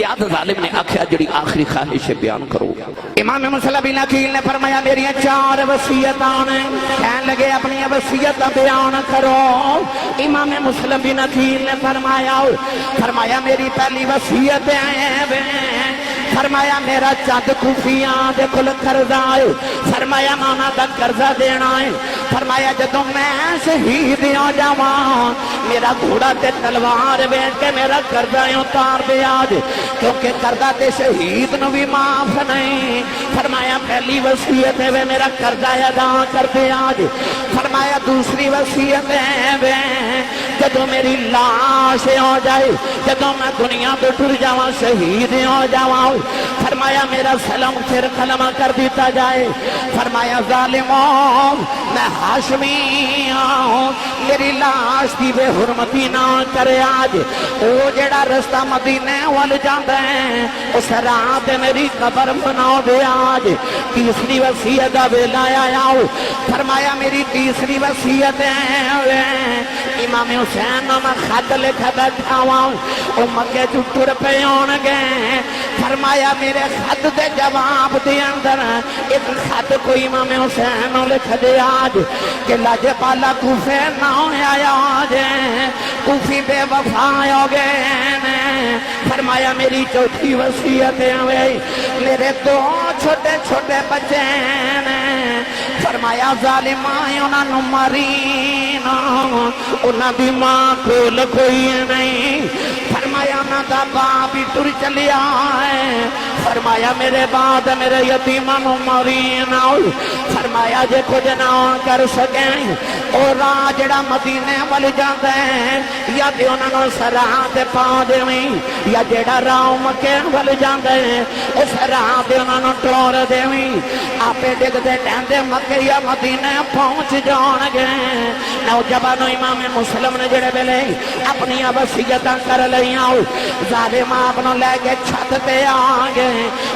زیاد ظالم نے آکھیا جڑی آخری خواہش بیان کرو. امام مسلم بن عقیل نے فرمایا میری 4 وصیتاں نے. کہنے لگے اپنی وصیت بیان کرو. امام مسلم بن عقیل نے فرمایا میری پہلی وصیت ہے. فرمایا میرا چند کوفیاں دے کل قرضہ ہے. فرمایا مانا دا قرضہ دینا ہے. فرمایا جدوں میں شہید ہو جاواں میرا گھوڑا تے تلوار بیچ کے میرا قرضہ اتار دے آج, کیونکہ قرضہ تے شہید نو بھی معاف نہیں. فرمایا پہلی وصیت ہے میرا قرضہ ادا کر دے آج. فرمایا دوسری وصیت ہے جدوں میری لاش ہو جائے, جدوں میں دنیا تو ٹر جاواں شہید ہو جاواں, فرمایا میرا سلام پھر کلمہ کر دیتا جائے. فرمایا ظالموں میں ہاشمی ہوں, میری لاش کی بے حرمتی نہ کرے آج. او جڑا رستہ مدینے وال جاندا ہے اس راہ تے میری قبر بنا دے آج. تیسری وصیت دا ویلا آیا. فرمایا میری تیسری وصیت ہے امام حسین نو میں خط لکھ بیٹھا ہوں, او مکے چ ٹر پے ہون گے. فرمایا میرے خط دے جواب دے اندر ایک خط کوئی امام حسین نو لکھ دے آج کہ لاجے پالا کوفے نہ آیا آج, کوفی بے وفا ہو گئے. فرمایا میری چوتھی وصیت ہے میرے 2 چھوٹے چھوٹے بچے نے. فرمایا ظالمائیں انہاں نو مارین, انہاں دی ماں کول کوئی نہیں. فرمایا انہاں دا باپ ہی ٹر چلیا ہے. فرمایا میرے بعد میرے یتیماں نو مارین. فرمایا جے کچھ نہ کر سکیں اور راہ جڑا مدینے وال جاندا ہے یا تے انہاں نو سراہ تے پا دیویں, یا جڑا راہ مکے وال جاندا ہے اس راہ تے انہاں نو ٹور دیویں. آپے ڈگدے ٹہندے مکے یا مدینے پہنچ جان گے. نوجوانو امام مسلم نے جڑے ویلے اپنی وصیتاں کر لئیاں, ظالم آپ نو لے کے چھت تے آ گئے.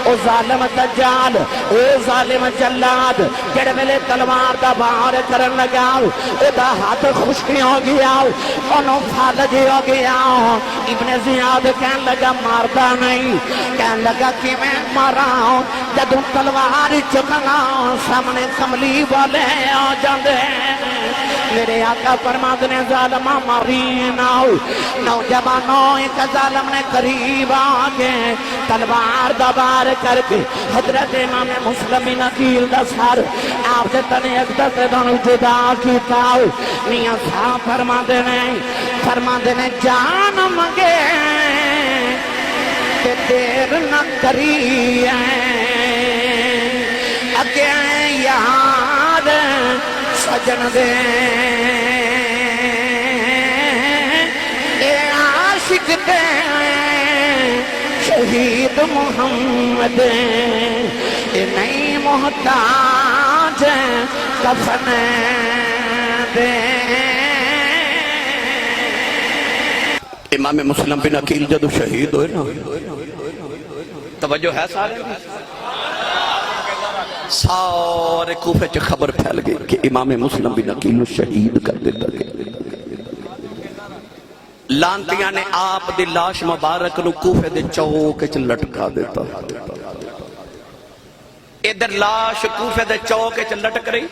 او ظالم دجال, او ظالم جلاد جڑے ویلے تلوار دا وار کرن لگا, او دا ہاتھ خشکی ہو گیا, انہوں فالج ہو گیا. ابن زیاد کہن لگا مارتا نہیں, کہن لگا کہ میں مارا ہوں جدوں تلوار چکنا سامنے کملی والے آ جاندے. میرے آقا فرماتے نے ظالمہ ماری نہ ہو. نوجوانوں ایک ظالم نے قریب آگے تلوار دبار کر کے حضرت امام مسلم بن عقیل دا سر آپ سے تنے ایک دستے دونوں جدا کیتا. میاں صاحب فرماتے نے جان منگے کہ دیر نہ کری اگے یار سجن دے اے عاشق دے شہید محمد اے نہیں محتاج کفن دے. امام مسلم بن عقیل جدو شہید ہوئے نا, توجہ ہے سارے کوفے چ خبر پھیل گئی کہ امام مسلم بن عقیل نو شہید کر دیتا گیا. لانتیاں نے آپ دی لاش مبارک نو کوفے دے چوک چ لٹکا دیتا. ادھر لاش کوفے دے چوک چ لٹک رہی,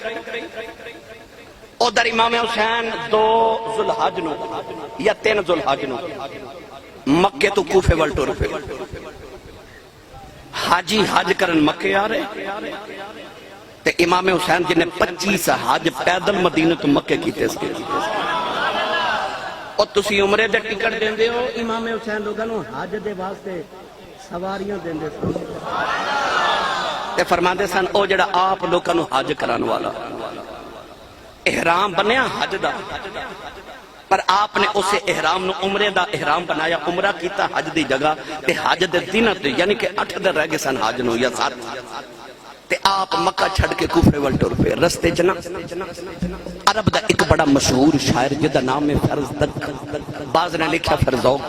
ادھر امام حسین 2 ذوالحج نو یا 3 ذوالحج نو مکے تو کوفے وال ٹر پے. حاجی حج کرن مکے آ رہے تے امام حسین جن نے 25 حج پیدل مدینہ تو مکے کیتے اس کے. اور تسی عمرے دے ٹکٹ دین دے ہو, امام حسین لوگاں نو حج دے واسطے سواریاں دین دے سن تے فرماندے سن او جڑا آپ لوگاں نو حج کران والا احرام بنیا حج دا, پر آپ نے اسے احرام نو عمرے دا احرام بنایا, عمرہ کیتا حج دی جگہ تے حج دے دن تے یعنی کہ 8 دن رہ گئے سن حج نو یا 7, تے آپ مکہ چھڑ کے کوفے وال ٹر پے. رستے چنا عرب دا ایک بڑا مشہور شاعر جدا نام ہے فرزدق, بعض نے لکھا فرزوق.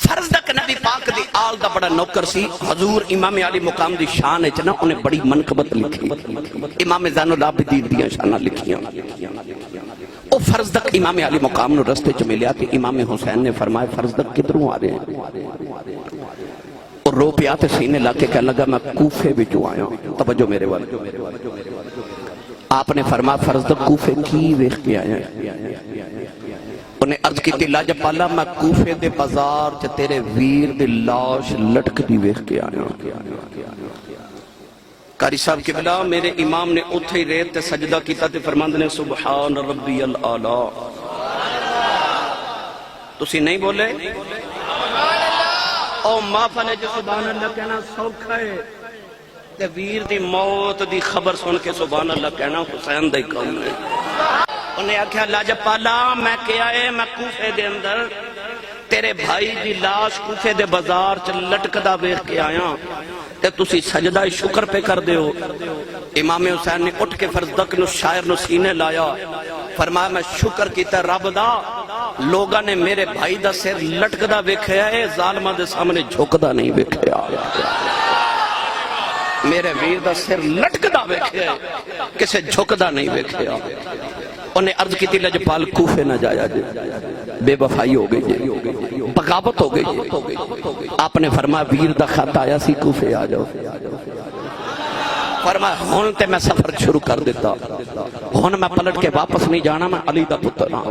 فرزدق نبی پاک دی آل دا بڑا نوکر سی. حضور امام علی مقام دی شان ہے نا, انہیں بڑی منقبت لکھی. امام زین العابدین دیاں شانہ لکھیاں. وہ فرزدق امام علی مقام نو رستے چ ملیا کہ امام حسین نے فرمایا فرزدق کدھروں آ رہے ہیں؟ اور رو پیا تے سینے لا کے کہنے لگا میں کوفے وچوں آیا ہوں۔ توجہ میرے وال، آپ نے فرمایا فرزدق کوفے کی ویکھ کے آیا ہے؟ انہیں عرض کی تھی لاجپالا میں کوفے دے بازار چ تیرے ویر دی لاش لٹک دی ویکھ کے آیا ہوں۔ قاری صاحب قبلہ میرے امام نے اتھے ہی ریت تے سجدہ کیتا تے فرماندے نے سبحان ربی العالی۔ تسی نہیں بولے؟ او مافا نے جو سبحان اللہ کہنا سوکھا ہے تے ویر دی موت دی خبر سن کے سبحان اللہ کہنا حسین دا ہی کام ہے۔ انہیں آکھیا لاجپالا میں کیا ہے میں کوفے دے اندر تیرے بھائی دی لاش کوفے دے بازار چ لٹکدا ویکھ کے آیا تے تسی سجدہ شکر پہ کر دیو۔ امام حسین نے اٹھ کے فرزدق نو شاعر نو سینے لایا، فرمایا میں شکر کیتا رب دا لوگاں نے میرے بھائی دا سر لٹکدا ویکھیا ہے، ظالماں دے سامنے جھکدا نہیں ویکھیا۔ میرے ویر دا سر لٹکدا ویکھیا ہے، کسے جھکدا نہیں ویکھیا۔ انہیں عرض کی تھی لجپال کوفے نہ جایا جے، بے وفائی ہو گئی جے، بغاوت ہو گئی جے۔ آپ نے فرمایا ویر دا خط آیا سی کوفے آ جاؤ۔ فرمایا ہون تے میں سفر شروع کر دیتا، ہون میں پلٹ کے واپس نہیں جانا، میں علی دا پتر ہاں۔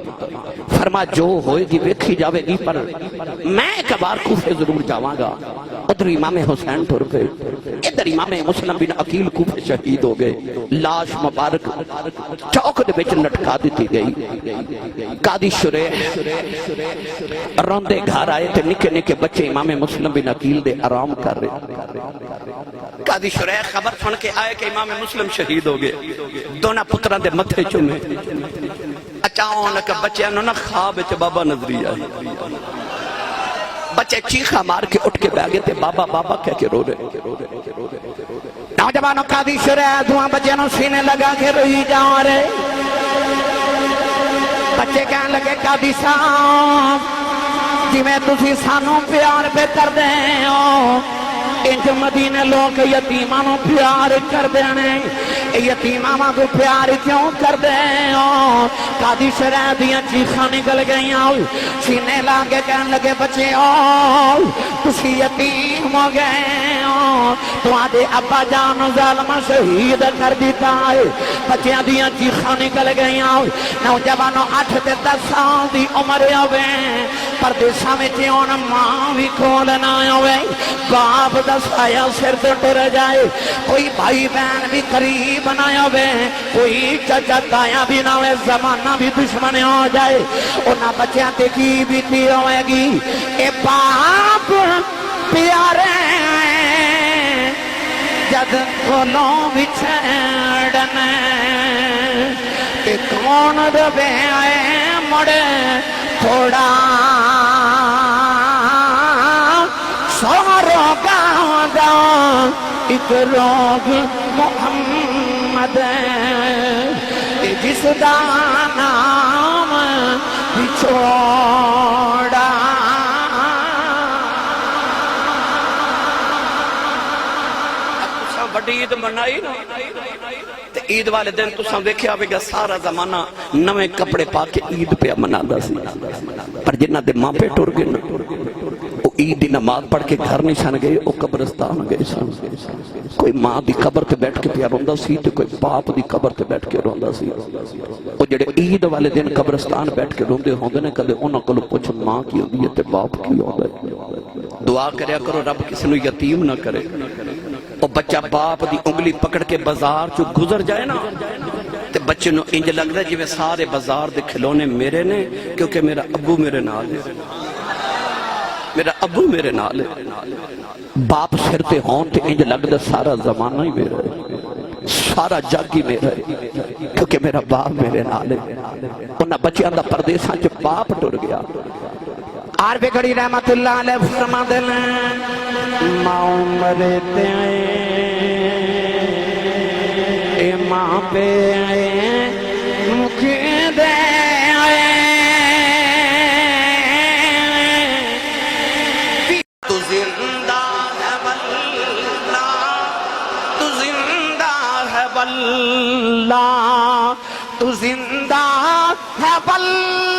فرمایا جو ہوئے گی ویکھی جاوے گی، پر میں ایک بار کوفے ضرور جاواں گا۔ ادھر امام حسین ٹر گئے، ادھر امام مسلم بن عقیل کوفے شہید ہو گئے، لاش مبارک چوک دے وچ لٹکا دیتی گئی۔ قاضی شریح روندے گھر آئے تے نکے نکے بچے امام مسلم بن عقیل دے آرام کر رہے۔ قاضی شریح خبر سن کے آئے کہ امام مسلم شہید ہو گئے، دونوں پتران دے متھے چومے۔ اچانک بچے انہوں نے خواب وچ بابا نظری آئی، بچے چیخا مار کے اٹھ کے بیٹھ گئے تے بابا بابا کہہ کے رو رہے۔ نوجوانوں قاضی شریح دعا بچے نو سینے لگا کے روئی جا رہے۔ بچے کہنے لگے قاضی صاحب جی میں تسی سانوں پیار پہ کر دیں ہو، انج مدینے لوگ یتیمانوں پیار کر دینے، یتیماں کو پیار کیوں کر دیں ہو؟ قاضی شریح دیاں چیخاں نکل گئیاں، سینے لاگے کہنے لگے بچے او تسی یتیم ہو گئے ہو، تو آدھے ابا جان ظالمہ شہید کر دیتا ہے۔ بچیاں دیاں چیخاں نکل گئیاں، نوجوانوں 8 تے 10 سال دی عمر ہوئے، پردیساں میں چیون ماں بھی کھولنا ہوئے، باپ دا سایہ سر تو ٹر جائے، کوئی بھائی بہن بھی قریب نہ ہوئے، کوئی چچا تایا بھی نہ ہوئے، زمانہ بھی دشمن ہو جائے، انہاں بچیاں تے کی بیتی ہوئے گی۔ اے باپ پیارے جد کھولوں بچھڑنے تے کون دبے آئے مڑے تھوڑا سوروں کا ایک روگ محمد جس دا نام بچھوڑا۔ بڑی عید منائی نا، عید والے دن تساں ویکھیا ہوے گا سارا زمانہ نویں کپڑے پا کے عید پہ منادا سی، پر جنہ دے ماں پہ ٹر گئے وہ عید دی نماز پڑھ کے گھر نہیں سن گئے، وہ قبرستان گئے سن۔ کوئی ماں دی قبر تے بیٹھ کے پیا روندا سی تے کوئی باپ دی قبر تے بیٹھ کے روندا سی۔ وہ جڑے عید والے دن قبرستان بیٹھ کے روندے ہوندے نے، کدے انہاں کولو پوچھ ماں کی ہوندی ہے تے باپ کی ہوندا ہے۔ دعا کریا کرو رب کسی نو یتیم نہ کرے۔ وہ بچہ باپ دی انگلی پکڑ کے بازار چو گزر جائے نا تے بچے نو انج لگدا ہے جویں سارے بازار دے کھلونے میرے نے، کیونکہ میرا ابو میرے نال ہے، میرا ابو میرے نال ہے۔ باپ سر تے ہون تے انج لگدا سارا زمانہ ہی میرا ہے، سارا جگ ہی میرا ہے، کیونکہ میرا باپ میرے نال ہے۔ انہاں بچیاں دا پردیساں چ باپ ٹر گیا۔ عارف گھڑی رحمت اللہ علیہ فرما دلیں ماں مرتے اے ماں پہ مکھ دے تو زندہ ہے واللہ، تو زندہ ہے واللہ، تو زندہ ہے پل